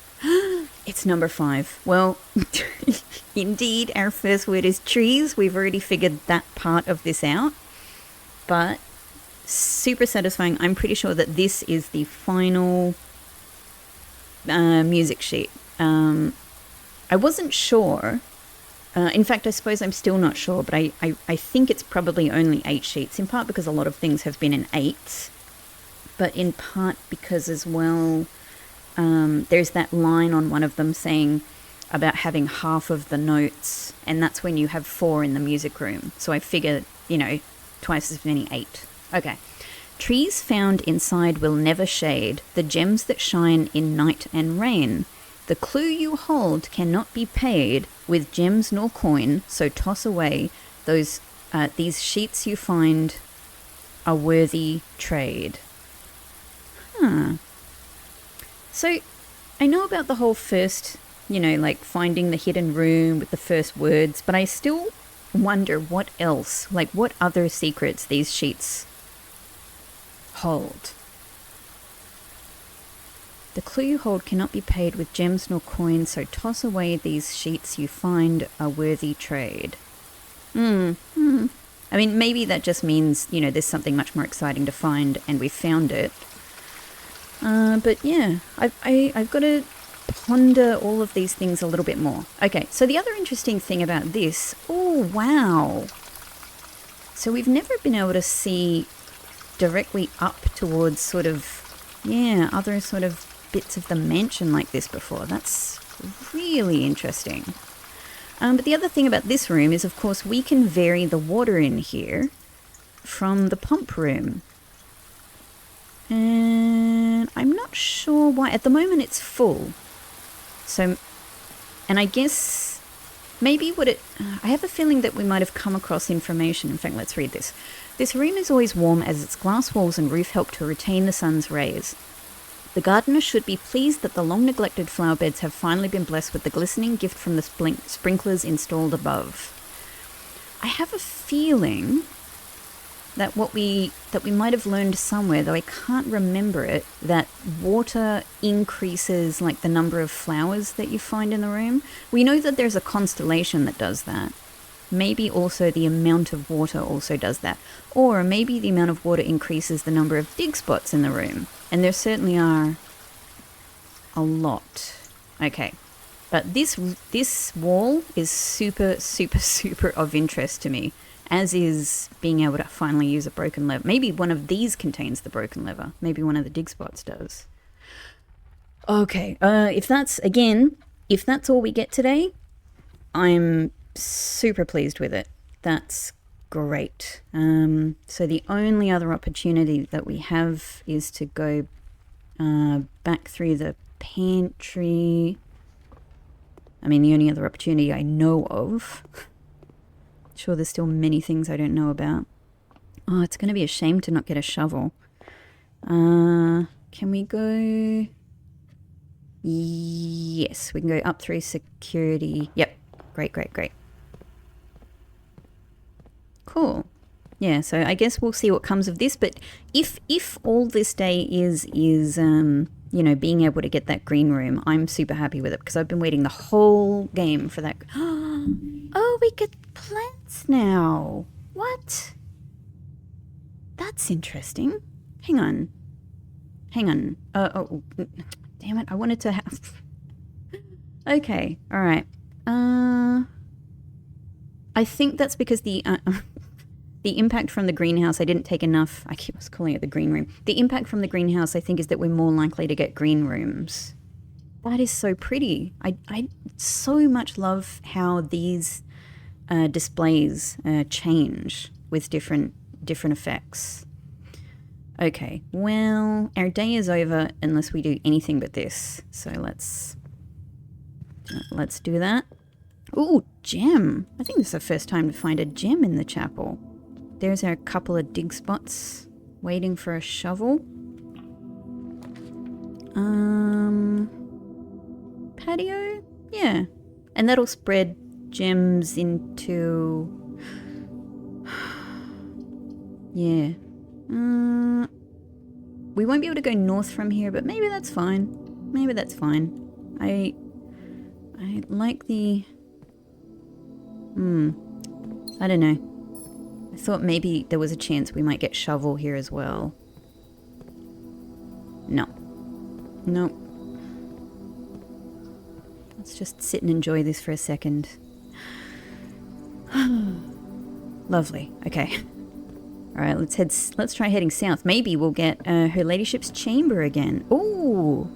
it's number 5. Well, indeed, our first word is trees. We've already figured that part of this out, but super satisfying. I'm pretty sure that this is the final music sheet. I wasn't sure. In fact, I suppose I'm still not sure, but I think it's probably only 8 sheets, in part because a lot of things have been in 8s, but in part because as well, there's that line on one of them saying about having half of the notes, and that's when you have 4 in the music room. So I figured, you know, twice as many 8. Okay. Trees found inside will never shade, the gems that shine in night and rain. The clue you hold cannot be paid with gems nor coin, so toss away these sheets you find a worthy trade. Huh. So I know about the whole first, you know, like finding the hidden room with the first words, but I still wonder what else, like what other secrets these sheets hold. The clue you hold cannot be paid with gems nor coins, so toss away these sheets you find a worthy trade. I mean, maybe that just means, you know, there's something much more exciting to find and we found it. But yeah, I've got to ponder all of these things a little bit more. Okay, so the other interesting thing about this, oh wow. So we've never been able to see directly up towards sort of, yeah, other sort of bits of the mansion like this before. That's really interesting. But the other thing about this room is, of course, we can vary the water in here from the pump room. And I'm not sure why. At the moment it's full. So, and I guess maybe I have a feeling that we might have come across information. In fact, let's read this. This room is always warm as its glass walls and roof help to retain the sun's rays. The gardener should be pleased that the long-neglected flower beds have finally been blessed with the glistening gift from the sprinklers installed above. I have a feeling that we might have learned somewhere, though I can't remember it, that water increases like the number of flowers that you find in the room. We know that there's a constellation that does that. Maybe also the amount of water also does that. Or maybe the amount of water increases the number of dig spots in the room. And there certainly are a lot. Okay. But this wall is super, super, super of interest to me, as is being able to finally use a broken lever. Maybe one of these contains the broken lever. Maybe one of the dig spots does. Okay. If that's all we get today, I'm super pleased with it. That's Great. So the only other opportunity that we have is to go back through the pantry. I mean, the only other opportunity I know of. Sure, there's still many things I don't know about. Oh, it's going to be a shame to not get a shovel. Can we go... Yes, we can go up through security. Yep. Great, great, great. Cool. Yeah, so I guess we'll see what comes of this. But if all this day is you know, being able to get that green room, I'm super happy with it because I've been waiting the whole game for that. Oh, we get plants now. What? That's interesting. Hang on. Oh, damn it. I wanted to have... Okay, all right. I think that's because the impact from the greenhouse, I didn't take enough. I was calling it the green room. The impact from the greenhouse, I think, is that we're more likely to get green rooms. That is so pretty. I so much love how these displays change with different effects. Okay, well, our day is over unless we do anything but this. So let's do that. Ooh, gem. I think this is the first time to find a gem in the chapel. There's our couple of dig spots waiting for a shovel. Patio? Yeah. And that'll spread gems into... Yeah. We won't be able to go north from here, but maybe that's fine. Maybe that's fine. I like the... I don't know. I thought maybe there was a chance we might get shovel here as well. No. Nope. Let's just sit and enjoy this for a second. Lovely. Okay. Alright, let's try heading south. Maybe we'll get Her Ladyship's chamber again. Ooh!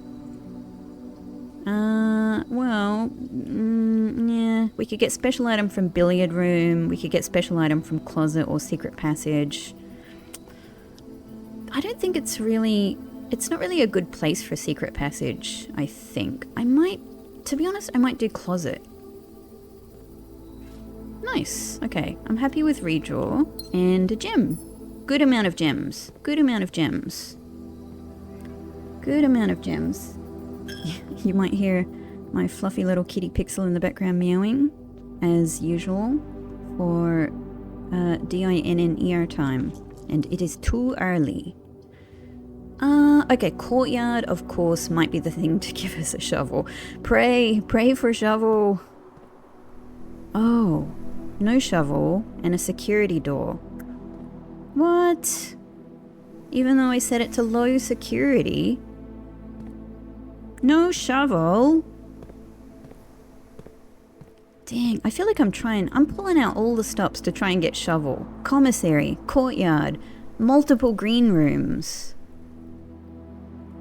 Well, yeah. We could get special item from billiard room. We could get special item from closet or secret passage. I don't think it's not really a good place for secret passage, I think. To be honest, I might do closet. Nice. Okay, I'm happy with redraw and a gem. Good amount of gems. Good amount of gems. Good amount of gems. You might hear my fluffy little kitty pixel in the background meowing, as usual, for DINNER time. And it is too early. Okay, courtyard, of course, might be the thing to give us a shovel. Pray for a shovel. Oh, no shovel and a security door. What? Even though I set it to low security... No shovel. Dang, I feel like I'm pulling out all the stops to try and get shovel. Commissary, courtyard, multiple green rooms.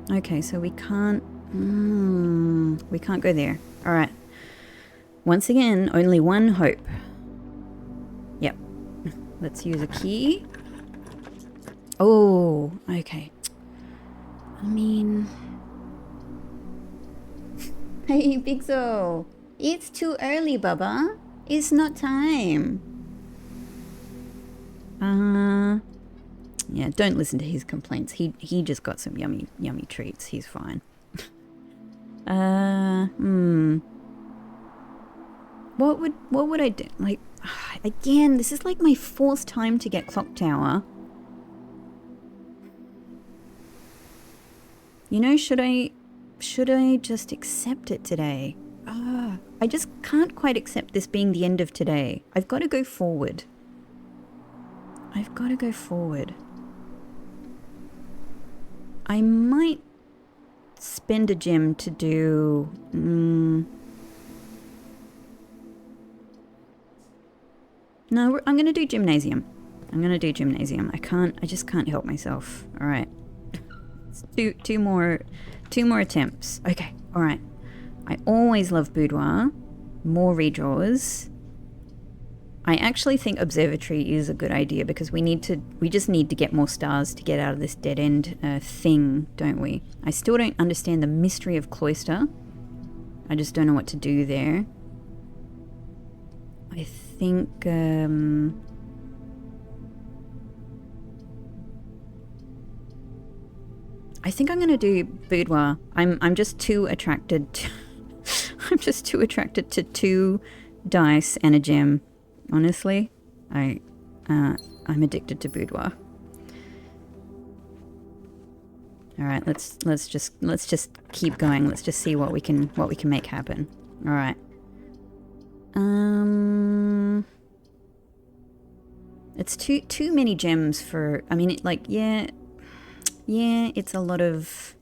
Okay, so we can't go there. All right. Once again, only one hope. Yep. Let's use a key. Oh, okay. I mean... Hey, Pixel. It's too early, Baba. It's not time. Yeah, don't listen to his complaints. He just got some yummy treats. He's fine. What would I do? Like, again, this is like my fourth time to get clock tower. You know, should I just accept it today? I just can't quite accept this being the end of today. I've got to go forward. I might spend a gem to do... No, I'm going to do Gymnasium. I just can't help myself. All right. Two more attempts. Okay, all right. I always love boudoir. More redraws. I actually think Observatory is a good idea because we just need to get more stars to get out of this dead end thing, don't we? I still don't understand the mystery of Cloister. I just don't know what to do there. I think I'm gonna do boudoir. I'm just too attracted to I'm just too attracted to 2 dice and a gem. Honestly, I'm addicted to boudoir. All right, let's just keep going. Let's just see what we can make happen. All right. It's too many gems for. I mean, yeah, it's a lot of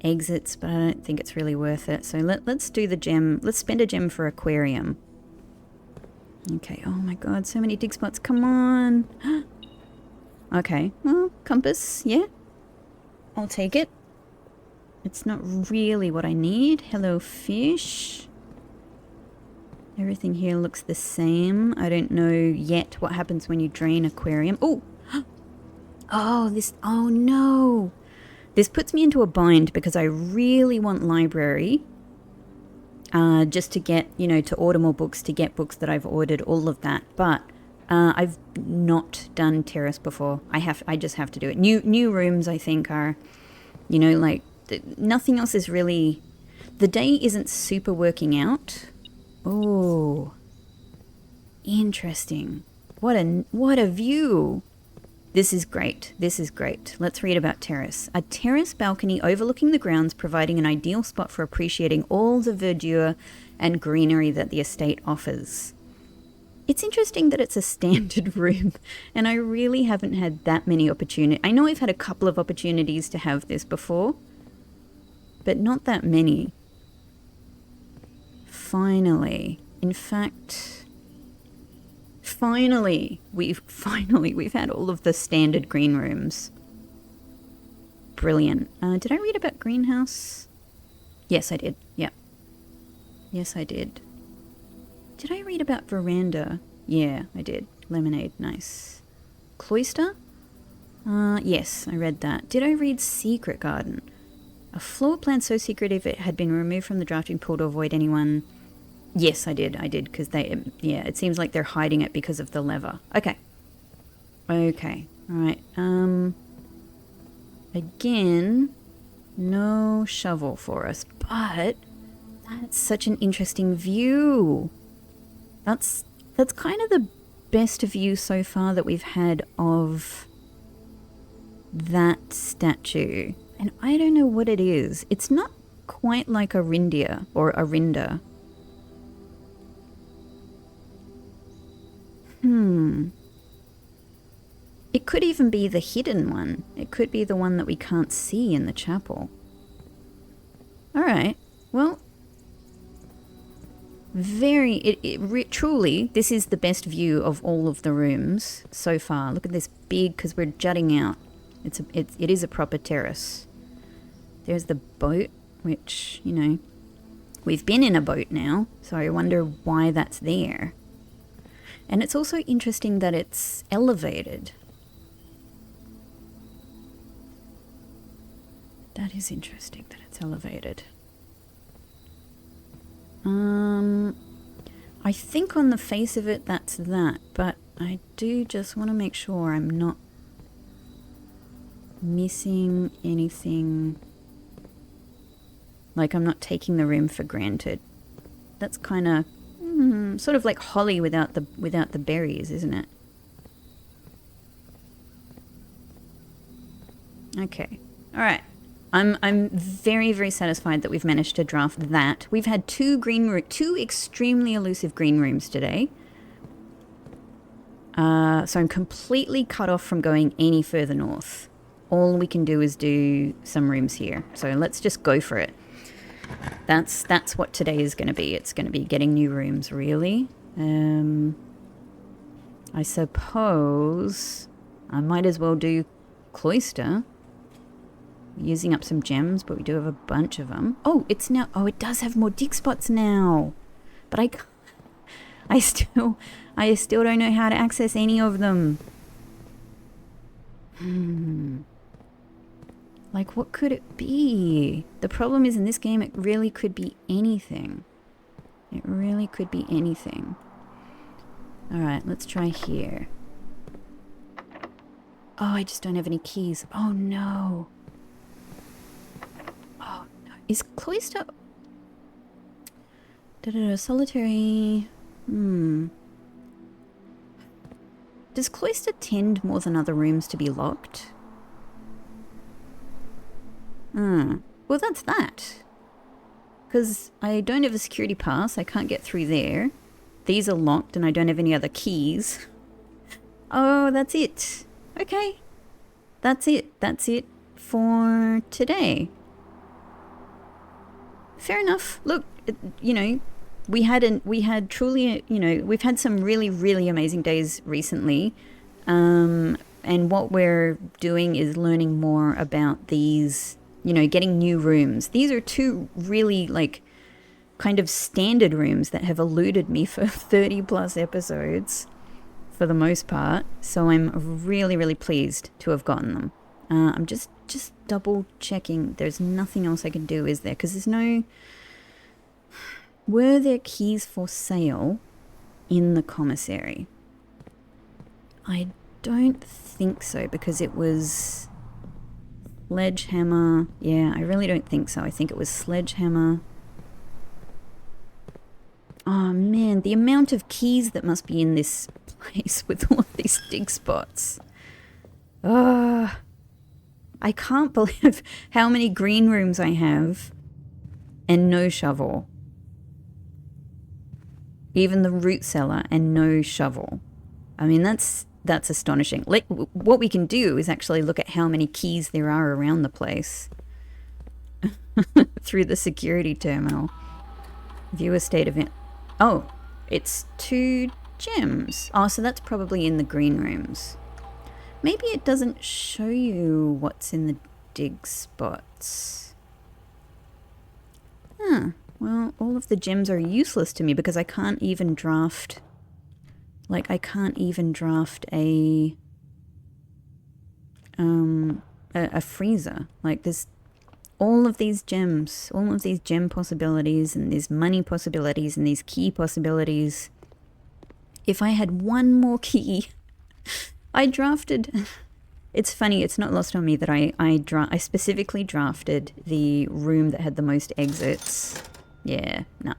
exits, but I don't think it's really worth it. So let's do the gem. Let's spend a gem for aquarium. Okay. Oh my god, so many dig spots. Come on. Okay. Well, compass. Yeah. I'll take it. It's not really what I need. Hello, fish. Everything here looks the same. I don't know yet what happens when you drain aquarium. Oh! Oh no! This puts me into a bind because I really want library. Just to get, to order more books, to get books that I've ordered, all of that. But I've not done Terrace before. I just have to do it. New rooms, I think, are, nothing else is really... The day isn't super working out. Oh, interesting. What a view. This is great. This is great. Let's read about Terrace. A terrace balcony overlooking the grounds, providing an ideal spot for appreciating all the verdure and greenery that the estate offers. It's interesting that it's a standard room, and I really haven't had that many opportunities. I know I've had a couple of opportunities to have this before, but not that many. Finally. In fact... Finally, we've had all of the standard green rooms. Brilliant. Did I read about greenhouse? Yes, I did. Yeah. Yes, I did. Did I read about veranda? Yeah, I did. Lemonade, nice. Cloister? Yes, I read that. Did I read secret garden? A floor plan so secretive it had been removed from the drafting pool to avoid anyone... Yes, I did, because it seems like they're hiding it because of the lever. Okay. Okay, alright, again, no shovel for us, but that's such an interesting view. That's kind of the best view so far that we've had of that statue. And I don't know what it is. It's not quite like a reindeer or a rinder. It could even be the hidden one. It could be the one that we can't see in the chapel. Alright, well... truly, this is the best view of all of the rooms so far. Look at this big, because we're jutting out. It is a proper terrace. There's the boat, which, we've been in a boat now, so I wonder why that's there. And it's also interesting that it's elevated. That is interesting that it's elevated. I think on the face of it that's that, but I do just want to make sure I'm not missing anything. Like I'm not taking the room for granted. That's kind of sort of like holly without the berries, isn't it? Okay. All right. I'm very, very satisfied that we've managed to draft that. We've had two extremely elusive green rooms today. So I'm completely cut off from going any further north. All we can do is do some rooms here. So let's just go for it. That's what today is going to be. It's going to be getting new rooms, really. I suppose I might as well do Cloister. Using up some gems, but we do have a bunch of them. Oh, it does have more dig spots now. But I still don't know how to access any of them. Like, what could it be? The problem is in this game, it really could be anything. It really could be anything. All right, let's try here. Oh, I just don't have any keys. Oh, no. Oh, no. Is cloister... solitary... Does cloister tend more than other rooms to be locked? Well, that's that. Because I don't have a security pass. I can't get through there. These are locked and I don't have any other keys. Oh, that's it. Okay. That's it. That's it for today. Fair enough. Look, you know, we had truly, you know, we've had some really, really amazing days recently. And what we're doing is learning more about these, you know, getting new rooms. These are two really, like, kind of standard rooms that have eluded me for 30 plus episodes for the most part. So I'm really, really pleased to have gotten them. I'm just double checking. There's nothing else I can do, is there? Because there's no... Were there keys for sale in the commissary? I don't think so, because it was sledgehammer. Yeah, I really don't think so. I think it was sledgehammer. Oh man, the amount of keys that must be in this place with all of these dig spots. I can't believe how many green rooms I have and no shovel. Even the root cellar and no shovel. I mean, that's astonishing. What we can do is actually look at how many keys there are around the place through the security terminal. View a state event. Oh, it's 2 gems. Oh, so that's probably in the green rooms. Maybe it doesn't show you what's in the dig spots. Well, all of the gems are useless to me because I can't even draft... Like, I can't even draft a freezer. Like, there's all of these gems, all of these gem possibilities, and these money possibilities, and these key possibilities. If I had one more key, I drafted... It's funny, it's not lost on me that I specifically drafted the room that had the most exits. Yeah, no.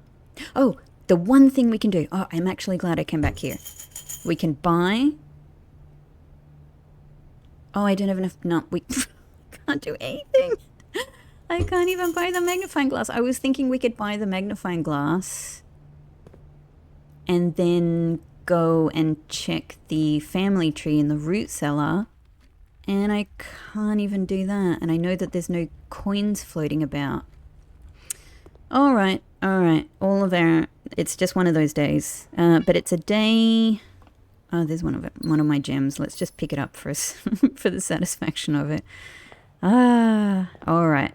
Oh, the one thing we can do... Oh, I'm actually glad I came back here. We can buy... Oh, I don't have enough... No, we can't do anything. I can't even buy the magnifying glass. I was thinking we could buy the magnifying glass and then go and check the family tree in the root cellar. And I can't even do that. And I know that there's no coins floating about. All right. All of our... It's just one of those days. But it's a day... Oh, there's one of my gems. Let's just pick it up for us for the satisfaction of it. All right.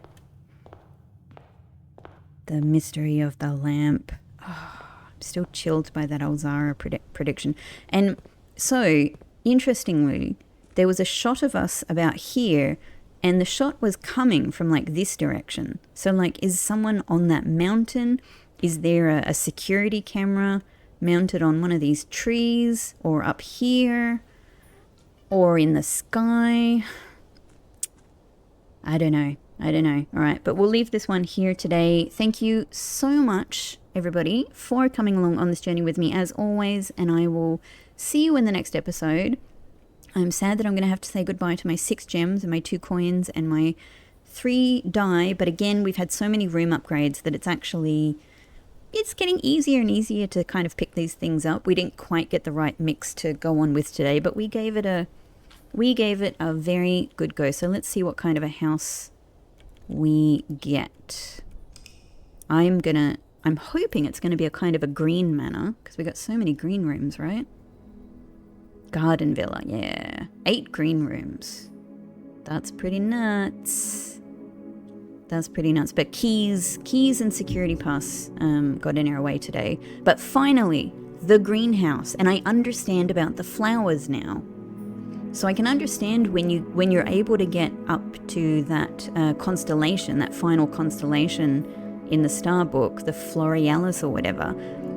The mystery of the lamp. Oh, I'm still chilled by that Alzara prediction. And so, interestingly, there was a shot of us about here, and the shot was coming from like this direction. So, like, is someone on that mountain? Is there a security camera mounted on one of these trees, or up here, or in the sky? I don't know. All right, but we'll leave this one here today. Thank you so much, everybody, for coming along on this journey with me, as always, and I will see you in the next episode. I'm sad that I'm going to have to say goodbye to my 6 gems and my 2 coins and my 3 die, but again, we've had so many room upgrades that it's getting easier and easier to kind of pick these things up. We didn't quite get the right mix to go on with today, but we gave it a very good go. So let's see what kind of a house we get. I'm hoping it's going to be a kind of a green manor, because we got so many green rooms, right? Garden villa, yeah. 8 green rooms. That's pretty nuts. But keys and security pass got in our way today. But finally, the greenhouse, and I understand about the flowers now. So I can understand when you're able to get up to that constellation, that final constellation in the star book, the Florealis or whatever.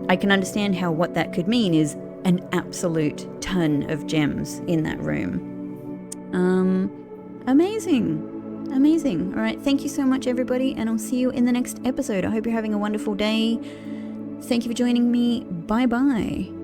I can understand how what that could mean is an absolute ton of gems in that room. Amazing. All right, thank you so much, everybody, and I'll see you in the next episode. I hope you're having a wonderful day. Thank you for joining me. Bye-bye.